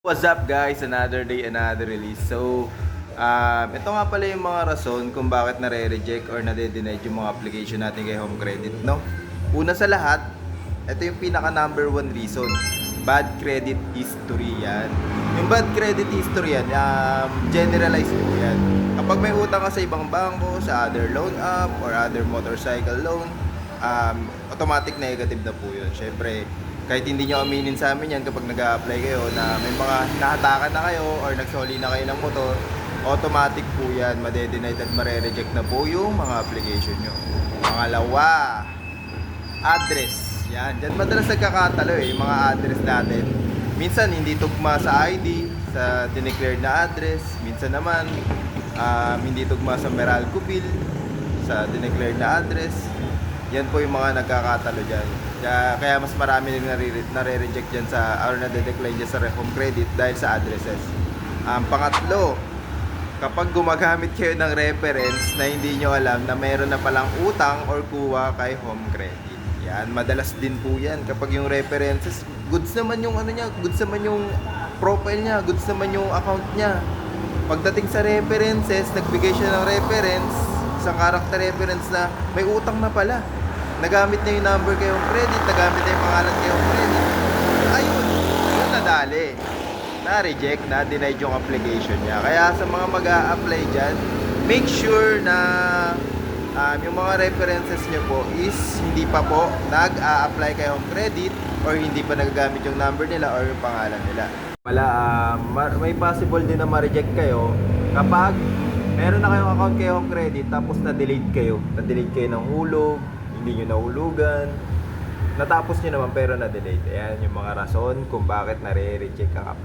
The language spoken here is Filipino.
What's up guys? Another day, another release. Ito nga pala yung mga rason kung bakit nare-reject or nade-deny yung mga application natin kay Home Credit, no? Una sa lahat, ito yung pinaka number one reason. Bad credit history yan. Yung bad credit history yan, generalized po yan. Kapag may utang ka sa ibang bangko, sa other loan app, or other motorcycle loan, automatic negative na po yun. Syempre, kahit hindi nyo aminin sa amin yan kapag nag-a-apply kayo na may mga nahatakan na kayo or nagsoli na kayo ng motor, automatic po yan, made-denied at mare-reject na po yung mga application nyo. Pangalawa, address. Yan, dyan madalas nagkakatalo yung mga address natin. Minsan hindi tugma sa ID, sa dineclared na address. Minsan naman, hindi tugma sa Meralco bill, sa dineclared na address. Yan po yung mga nagkakatalo dyan. Kaya mas marami nang nare-reject dyan or nade-decline dyan sa Home Credit dahil sa addresses. Pangatlo, kapag gumagamit kayo ng reference na hindi nyo alam na mayroon na palang utang or kuha kay Home Credit. Yan, madalas din po yan. Kapag yung references, goods naman yung ano niya, goods naman yung profile niya, goods naman yung account niya. Pagdating sa references, nagbigay siya ng reference, isang character reference na may utang na pala. Nagamit na yung number kay Home Credit, nagamit na yung pangalan kay Home Credit. Ayun, yun nadali. Na-reject, na-denied yung application niya. Kaya sa mga mag-a-apply dyan, make sure na yung mga references niyo po is hindi pa po nag-a-apply kay Home Credit or hindi pa nagagamit yung number nila or yung pangalan nila. May possible din na ma-reject kayo kapag meron na kayong account kay Home Credit tapos na-delete kayo. Na-delete kayo ng hulog, hindi nyo nahulugan, natapos nyo naman pero na-delete. Ayan yung mga rason kung bakit nare-reject ang app.